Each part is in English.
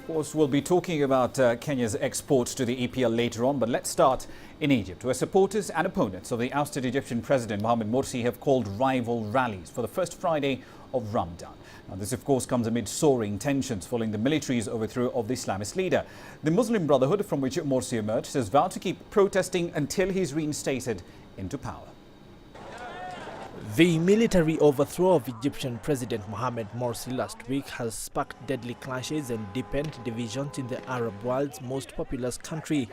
Of course, we'll be talking about Kenya's exports to the EPL later on, but let's start in Egypt, where supporters and opponents of the ousted Egyptian President Mohamed Morsi have called rival rallies for the first Friday of Ramadan. Now, this, of course, comes amid soaring tensions following the military's overthrow of the Islamist leader. The Muslim Brotherhood, from which Morsi emerged, has vowed to keep protesting until he's reinstated into power. The military overthrow of Egyptian President Mohamed Morsi last week has sparked deadly clashes and deepened divisions in the Arab world's most populous country.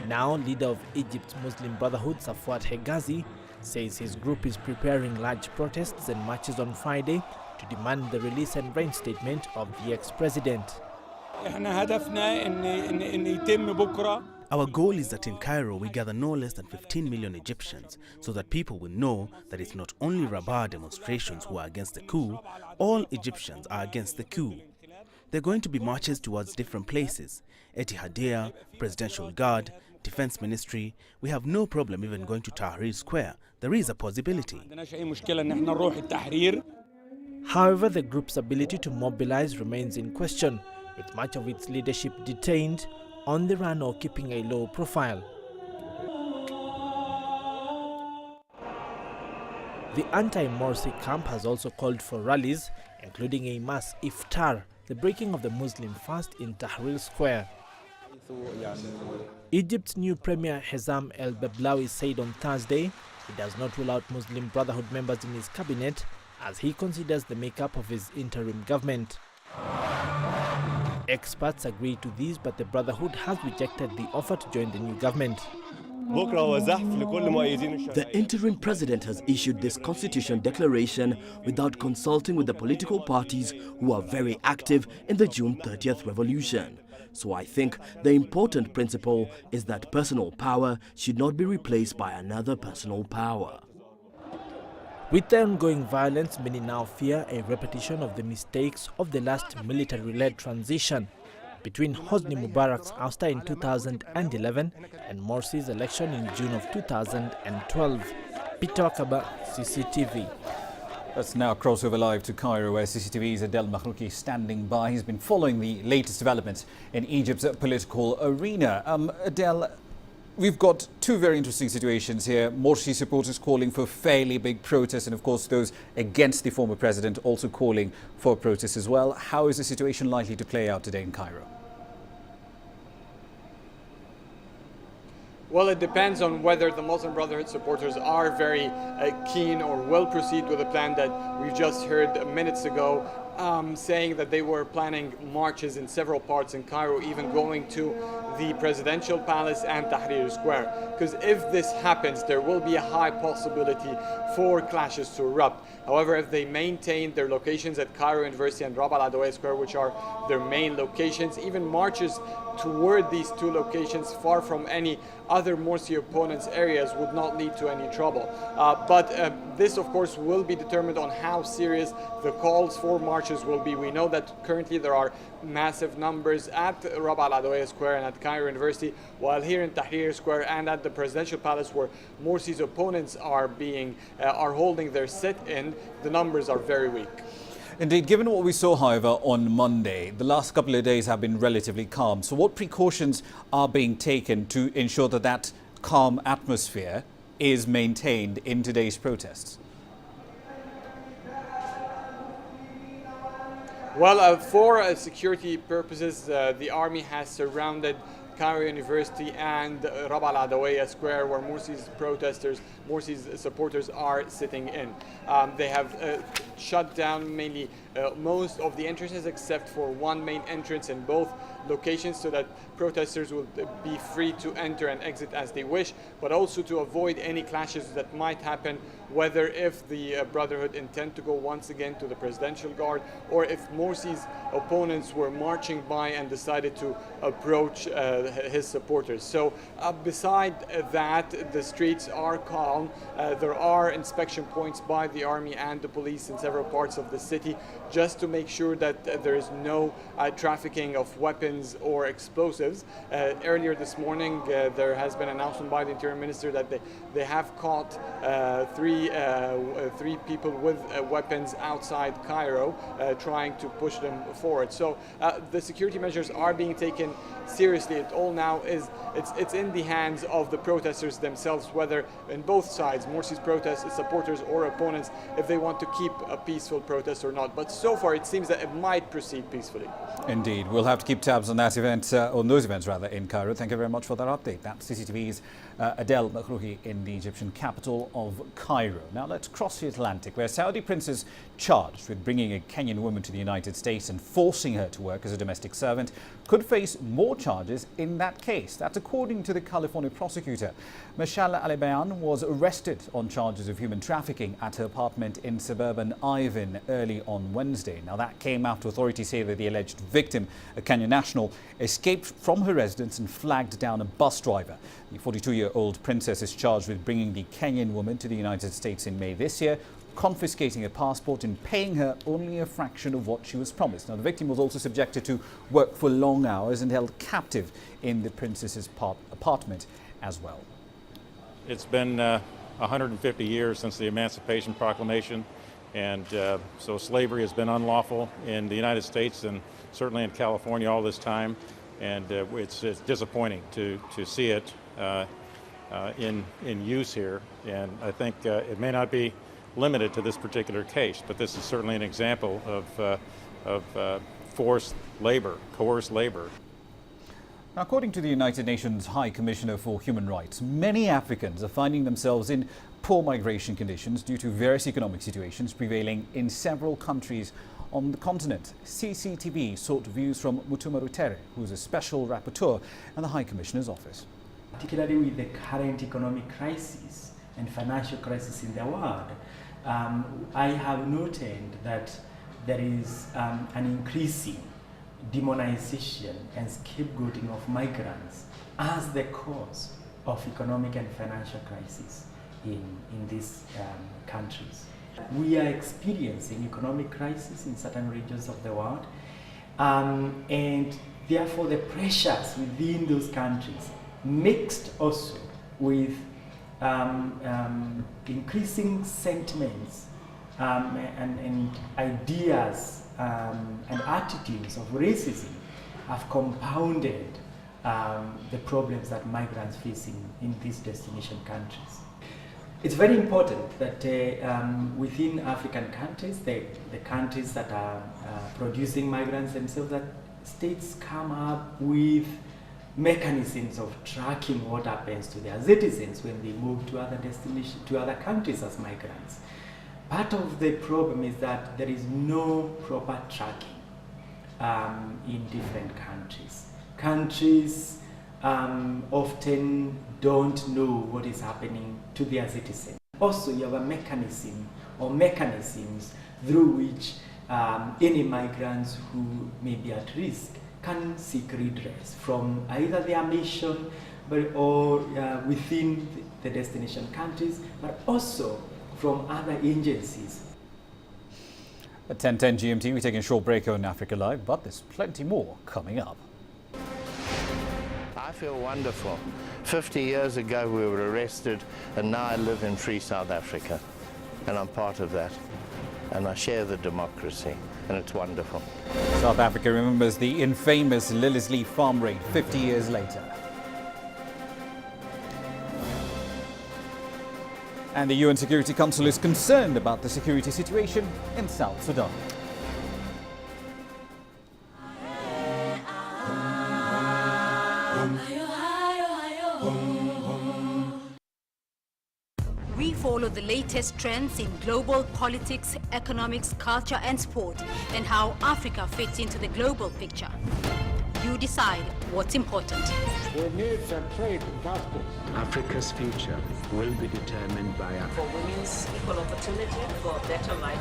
Now, leader of Egypt's Muslim Brotherhood, Safwat Hegazi, says his group is preparing large protests and marches on Friday to demand the release and reinstatement of the ex-president. Our goal is that in Cairo we gather no less than 15 million Egyptians so that people will know that it's not only Rabat demonstrations who are against the coup, all Egyptians are against the coup. There are going to be marches towards different places, Etihadiyya, Presidential Guard, Defense Ministry. We have no problem even going to Tahrir Square. There is a possibility. However, the group's ability to mobilize remains in question, with much of its leadership detained, on the run or keeping a low profile. The anti-Morsi camp has also called for rallies, including a mass iftar, the breaking of the Muslim fast in Tahrir Square. Egypt's new Premier Hezam El-Bablawi said on Thursday he does not rule out Muslim Brotherhood members in his cabinet as he considers the makeup of his interim government. Experts agree to this, but the Brotherhood has rejected the offer to join the new government. The interim president has issued this constitution declaration without consulting with the political parties who are very active in the June 30th revolution. So I think the important principle is that personal power should not be replaced by another personal power. With the ongoing violence, many now fear a repetition of the mistakes of the last military-led transition between Hosni Mubarak's ouster in 2011 and Morsi's election in June of 2012. Peter Wakaba, CCTV. Let's now cross over live to Cairo, where CCTV's Adel Makhrouki is standing by. He's been following the latest developments in Egypt's political arena. Adel, we've got two very interesting situations here. Morsi supporters calling for fairly big protests, and of course those against the former president also calling for protests as well. How is the situation likely to play out today in Cairo? Well, it depends on whether the Muslim Brotherhood supporters are very keen or will proceed with the plan that we've just heard minutes ago, saying that they were planning marches in several parts in Cairo, even going to the presidential palace and Tahrir Square. Because if this happens, there will be a high possibility for clashes to erupt. However, if they maintain their locations at Cairo University and Rabat Al-Adawiyya Square, which are their main locations, even marches toward these two locations, far from any other Morsi opponents' areas, would not lead to any trouble. But this, of course, will be determined on how serious the calls for marches will be. We know that currently there are massive numbers at Rabat Al-Adawiyya Square and at Cairo University, while here in Tahrir Square and at the Presidential Palace, where Morsi's opponents are holding their sit-in, the numbers are very weak. Indeed, given what we saw, however, on Monday, the last couple of days have been relatively calm. So what precautions are being taken to ensure that that calm atmosphere is maintained in today's protests? Well, for security purposes, the army has surrounded Cairo University and Rabat Al-Adawiyya Square, where Morsi's supporters are sitting in. They have shut down mainly most of the entrances except for one main entrance in both locations, so that protesters will be free to enter and exit as they wish, but also to avoid any clashes that might happen, whether if the Brotherhood intend to go once again to the Presidential Guard, or if Morsi's opponents were marching by and decided to approach his supporters. So beside that, the streets are calm. There are inspection points by the army and the police in several several parts of the city, just to make sure that there is no trafficking of weapons or explosives. Earlier this morning, there has been an announcement by the Interior Minister that they have caught three people with weapons outside Cairo, trying to push them forward. So the security measures are being taken seriously. It all now it's in the hands of the protesters themselves, whether in both sides, Morsi's protest supporters or opponents, if they want to keep a peaceful protest or not. But so far it seems that it might proceed peacefully. Indeed. We'll have to keep tabs on that event, on those events rather, in Cairo. Thank you very much for that update. That's CCTV's Adel Makhrouhi in the Egyptian capital of Cairo. Now let's cross the Atlantic, where Saudi princes charged with bringing a Kenyan woman to the United States and forcing her to work as a domestic servant could face more charges in that case. That's according to the California prosecutor. Mashal Alibayan was arrested on charges of human trafficking at her apartment in suburban Ivan early on Wednesday. Now that came after authorities say that the alleged victim, a Kenyan national, escaped from her residence and flagged down a bus driver. The 42-year-old princess is charged with bringing the Kenyan woman to the United States in May this year, confiscating her passport and paying her only a fraction of what she was promised. Now, the victim was also subjected to work for long hours and held captive in the princess's apartment as well. It's been 150 years since the Emancipation Proclamation, and so slavery has been unlawful in the United States and certainly in California all this time, and it's disappointing to see it in use here, and I think it may not be limited to this particular case, but this is certainly an example of forced labor, coerced labor. Now, according to the United Nations High Commissioner for Human Rights, many Africans are finding themselves in poor migration conditions due to various economic situations prevailing in several countries on the continent. CCTV sought views from Mutuma Rutere, who is a special rapporteur in the High Commissioner's office. Particularly with the current economic crisis and financial crisis in the world, I have noted that there is an increasing demonization and scapegoating of migrants as the cause of economic and financial crisis in these countries. We are experiencing economic crisis in certain regions of the world, and therefore the pressures within those countries, mixed also with increasing sentiments and ideas and attitudes of racism, have compounded the problems that migrants face in these destination countries. It's very important that within African countries, the countries that are producing migrants themselves, that states come up with mechanisms of tracking what happens to their citizens when they move to other destinations, to other countries as migrants. Part of the problem is that there is no proper tracking in different countries. Countries often don't know what is happening to their citizens. Also, you have a mechanism or mechanisms through which any migrants who may be at risk can seek redress from either their mission or within the destination countries, but also from other agencies. At 10:10 GMT, we're taking a short break on Africa Live, but there's plenty more coming up. I feel wonderful. 50 years ago we were arrested, and now I live in free South Africa, and I'm part of that, and I share the democracy, and it's wonderful. South Africa remembers the infamous Liliesleaf farm raid 50 years later. And the UN Security Council is concerned about the security situation in South Sudan. We follow the latest trends in global politics, economics, culture and sport, and how Africa fits into the global picture. You decide what's important. We need to trade justice. Africa's future will be determined by Africa. For women's equal opportunity, for a better life.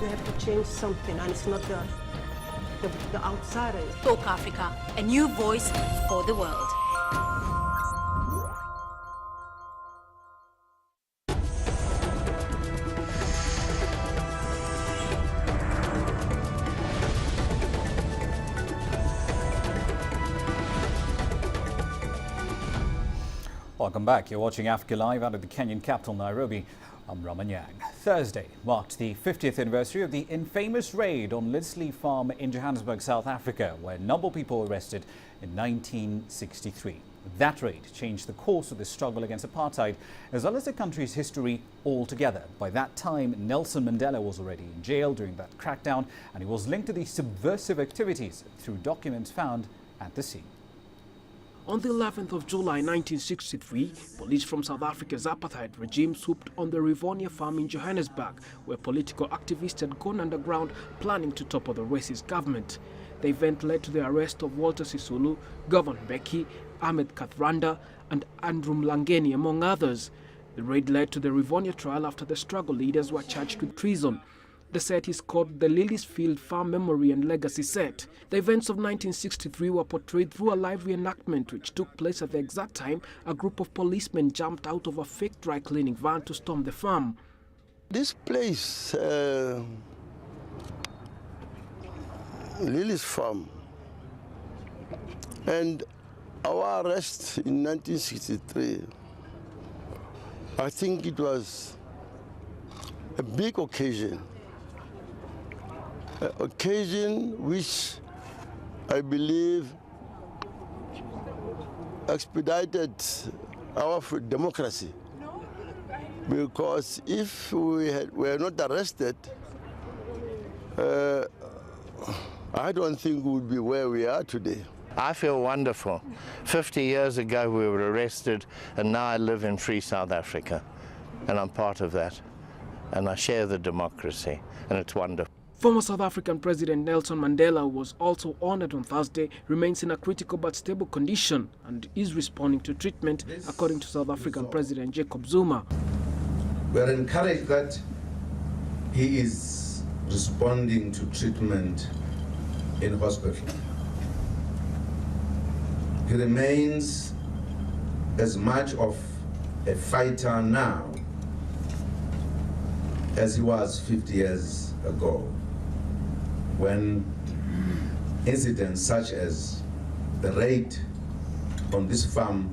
We have to change something, and it's not the outsiders. Talk Africa, a new voice for the world. Welcome back. You're watching Africa Live out of the Kenyan capital, Nairobi. I'm Raman Yang. Thursday marked the 50th anniversary of the infamous raid on Lidsley Farm in Johannesburg, South Africa, where a number of people were arrested in 1963. That raid changed the course of the struggle against apartheid, as well as the country's history altogether. By that time, Nelson Mandela was already in jail during that crackdown, and he was linked to these subversive activities through documents found at the scene. On the 11th of July 1963, police from South Africa's apartheid regime swooped on the Rivonia farm in Johannesburg, where political activists had gone underground planning to topple the racist government. The event led to the arrest of Walter Sisulu, Govan Mbeki, Ahmed Kathranda and Andrew Mlangeni, among others. The raid led to the Rivonia trial after the struggle leaders were charged with treason. The set is called the Liliesfield Farm Memory and Legacy Set. The events of 1963 were portrayed through a live reenactment which took place at the exact time a group of policemen jumped out of a fake dry cleaning van to storm the farm. This place, Lily's Farm, and our arrest in 1963, I think it was a big occasion. An occasion which I believe expedited our democracy, because if we were not arrested, I don't think we would be where we are today. I feel wonderful. 50 years ago we were arrested, and now I live in free South Africa, and I'm part of that, and I share the democracy, and it's wonderful. Former South African President Nelson Mandela, who was also honored on Thursday, remains in a critical but stable condition and is responding to treatment, according to South African President Jacob Zuma. We are encouraged that he is responding to treatment in hospital. He remains as much of a fighter now as he was 50 years ago, when incidents such as the raid on this farm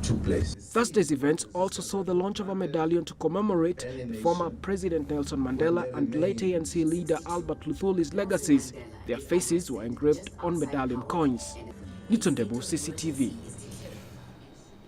took place. Thursday's events also saw the launch of a medallion to commemorate the former President Nelson Mandela and late ANC leader Albert Luthuli's legacies. Their faces were engraved on medallion coins. Newton Debu, CCTV.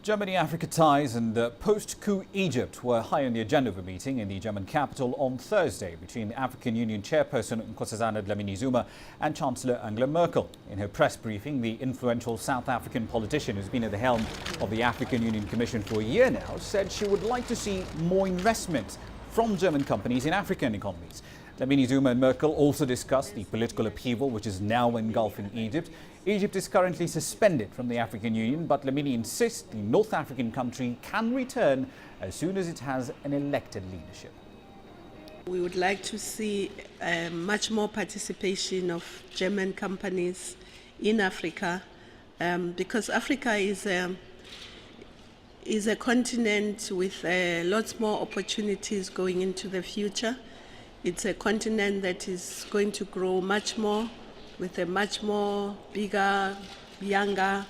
Germany-Africa ties and post-coup Egypt were high on the agenda of a meeting in the German capital on Thursday between the African Union chairperson Nkosazana Dlamini-Zuma and Chancellor Angela Merkel. In her press briefing, the influential South African politician, who's been at the helm of the African Union Commission for a year now, said she would like to see more investment from German companies in African economies. Dlamini-Zuma and Merkel also discussed the political upheaval which is now engulfing Egypt. Egypt is currently suspended from the African Union, but Dlamini insists the North African country can return as soon as it has an elected leadership. We would like to see much more participation of German companies in Africa, because Africa is a continent with lots more opportunities going into the future. It's a continent that is going to grow much more, with a much more bigger, younger,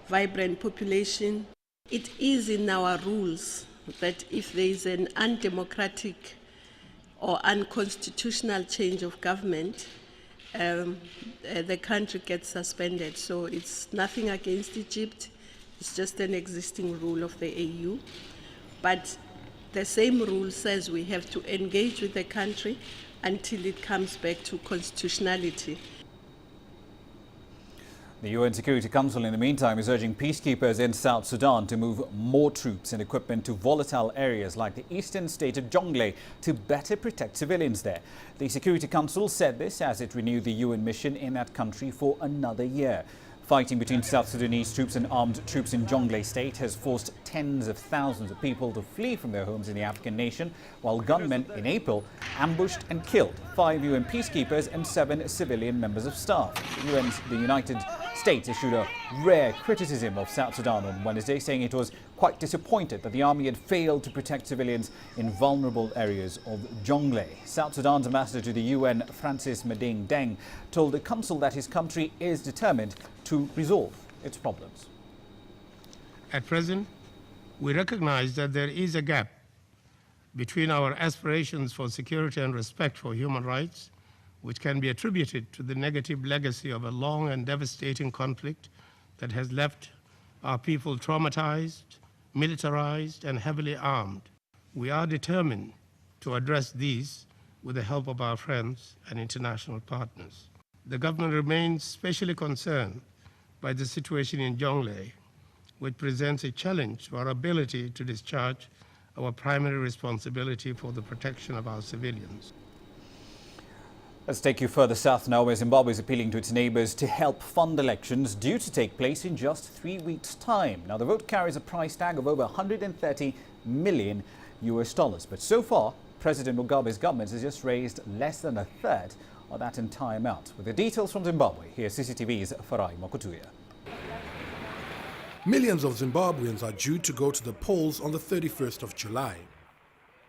vibrant population. It is in our rules that if there is an undemocratic or unconstitutional change of government, the country gets suspended. So it's nothing against Egypt, it's just an existing rule of the AU. But the same rule says we have to engage with the country until it comes back to constitutionality. The UN Security Council, in the meantime, is urging peacekeepers in South Sudan to move more troops and equipment to volatile areas like the eastern state of Jonglei to better protect civilians there. The Security Council said this as it renewed the UN mission in that country for another year. Fighting between South Sudanese troops and armed troops in Jonglei state has forced tens of thousands of people to flee from their homes in the African nation, while gunmen in April ambushed and killed 5 UN peacekeepers and 7 civilian members of staff. The United States issued a rare criticism of South Sudan on Wednesday, saying it was quite disappointed that the army had failed to protect civilians in vulnerable areas of Jonglei. South Sudan's ambassador to the UN, Francis Mading Deng, told the council that his country is determined to resolve its problems. At present, We recognize that there is a gap between our aspirations for security and respect for human rights, which can be attributed to the negative legacy of a long and devastating conflict that has left our people traumatized, militarized, and heavily armed. We are determined to address these with the help of our friends and international partners. The government remains especially concerned by the situation in Jonglei, which presents a challenge to our ability to discharge our primary responsibility for the protection of our civilians. Let's take you further south now, where Zimbabwe is appealing to its neighbours to help fund elections due to take place in just 3 weeks' time. Now, the vote carries a price tag of over $130 million US, but so far, President Mugabe's government has just raised less than a third of that entire amount. With the details from Zimbabwe, here's CCTV's Farai Makutuya. Millions of Zimbabweans are due to go to the polls on the 31st of July.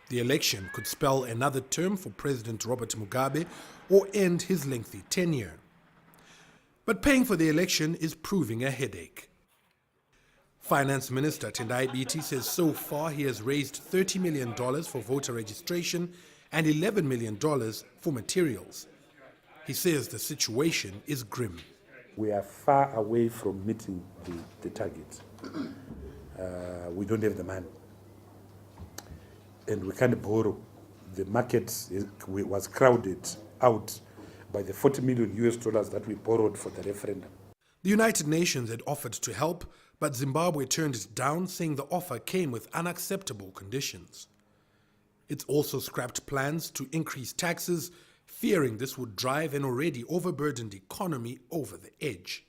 The election could spell another term for President Robert Mugabe or end his lengthy tenure. But paying for the election is proving a headache. Finance Minister Tendai Biti says so far he has raised $30 million for voter registration and $11 million for materials. He says the situation is grim. We are far away from meeting the target. We don't have the money. And we can't borrow. The market was crowded out by the $40 million US that we borrowed for the referendum. The United Nations had offered to help, but Zimbabwe turned it down, saying the offer came with unacceptable conditions. It's also scrapped plans to increase taxes, fearing this would drive an already overburdened economy over the edge.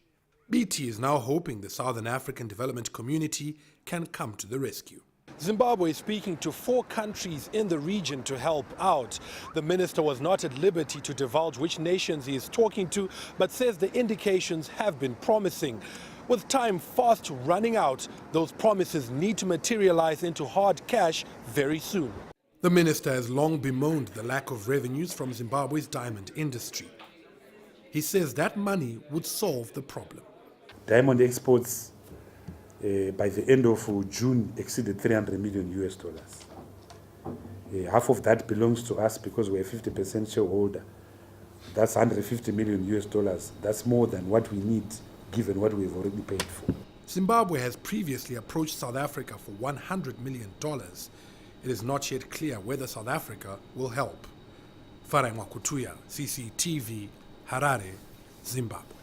BT is now hoping the Southern African Development Community can come to the rescue. Zimbabwe is speaking to 4 countries in the region to help out. The minister was not at liberty to divulge which nations he is talking to, but says the indications have been promising. With time fast running out, those promises need to materialize into hard cash very soon. The minister has long bemoaned the lack of revenues from Zimbabwe's diamond industry. He says that money would solve the problem. Diamond exports by the end of June exceeded $300 million US. Half of that belongs to us because we're a 50% shareholder. That's $150 million US. That's more than what we need, given what we've already paid for. Zimbabwe has previously approached South Africa for $100 million. It is not yet clear whether South Africa will help. Farai Makutuya, CCTV, Harare, Zimbabwe.